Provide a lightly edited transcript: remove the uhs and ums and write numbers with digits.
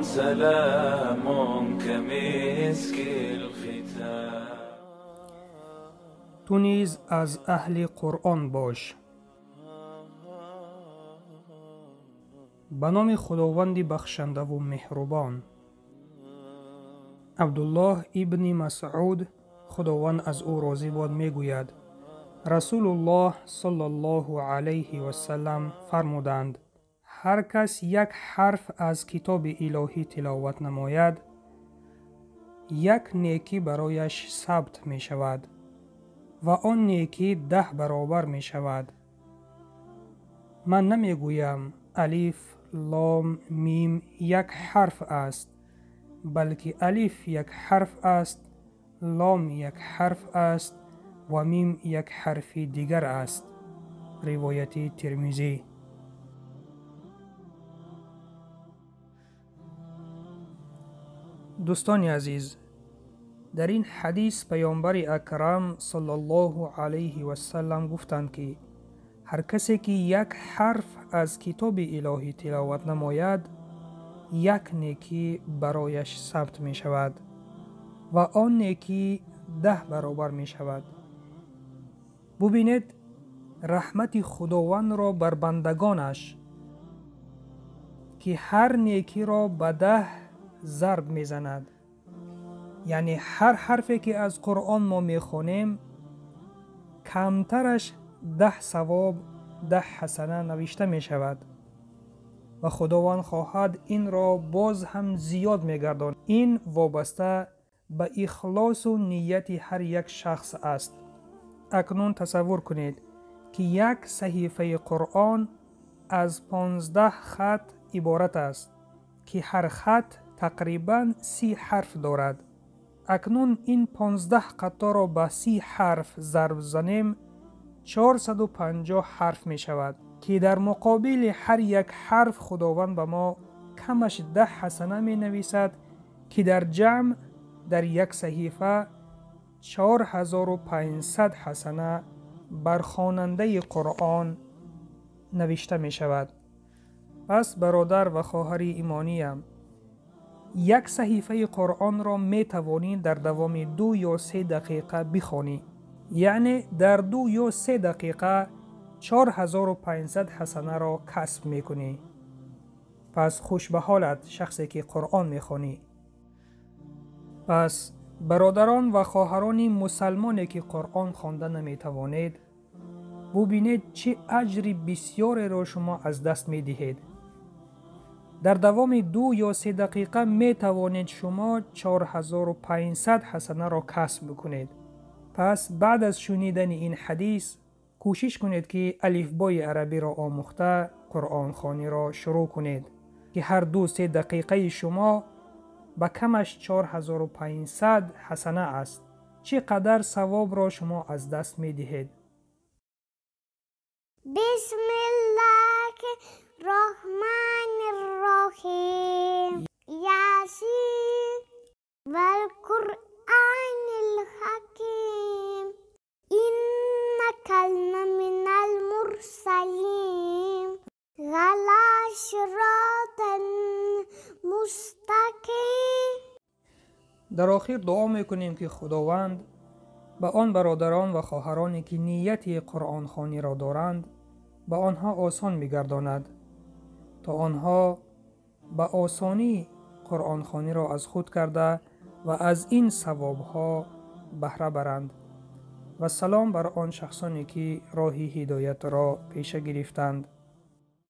سلام كمسك الختام. تو نیز از اهل قرآن باش. به نام خداوند بخشنده و مهربان. عبدالله ابن مسعود خداوند از او راضی باد میگوید رسول الله صلی الله علیه و سلم فرمودند هر کس یک حرف از کتاب الهی تلاوت نماید یک نیکی برایش ثبت می شود و آن نیکی 10 برابر می شود. من نمی گویم الف لام میم یک حرف است، بلکه الف یک حرف است، لام یک حرف است و میم یک حرف دیگر است. روایت ترمذی. دوستان عزیز، در این حدیث پیامبر اکرم صلی الله علیه و سلم گفتند که هر کسی که یک حرف از کتاب الهی تلاوت نماید یک نیکی برایش ثبت می شود و آن نیکی 10 برابر می شود. ببینید رحمت خداوند را بر بندگانش که هر نیکی را به 10 ضرب می زند. یعنی هر حرفی که از قرآن ما می خونیم کمترش 10 ثواب 10 حسنه نوشته می شود و خداوند خواهد این را باز هم زیاد می گرداند. این وابسته به اخلاص و نیت هر یک شخص است. اکنون تصور کنید که یک صحیفه قرآن از 15 خط عبارت است که هر خط تقریباً 30 حرف دارد. اکنون این 15 قطعه را به 30 حرف ضرب زنیم 450 حرف می شود که در مقابل هر یک حرف خداوند به ما کمش 10 حسنه می نویسد که در جمع در یک صحیفه 4500 حسنه بر خواننده قرآن نوشته می شود. پس برادر و خواهر ایمانیم، یک صحیفه قرآن را می توانید در دوام 2 یا 3 دقیقه بخوانی. یعنی در 2 یا 3 دقیقه 4500 حسنه را کسب می کنی. پس خوش به حالت شخصی که قرآن می خوانی. پس برادران و خواهران مسلمانی که قرآن خوانده نمی توانید، ببینید چه اجر بسیاری را شما از دست می دهید. در دوام 2 یا 3 دقیقه می توانید شما 4500 حسنه را کسب بکنید. پس بعد از شنیدن این حدیث کوشش کنید که الفبای عربی را آموخته قرآن خوانی را شروع کنید که هر 2-3 دقیقه شما با کمش 4500 حسنه است. چقدر ثواب را شما از دست می دهید. بسم الله الرحمن الرحیم. یاسین والقرآن الحکیم انک لمن المرسلین علی صراط مستقیم. در آخر دعا میکنیم که خداوند به آن برادران و خواهرانی که نیت قرآن خوانی را دارند به آنها آسان میگرداند تا آنها به آسانی قرآن خوانی را از خود کرده و از این ثوابها بهره برند. و سلام بر آن شخصانی که راه هدایت را پیشه گرفتند.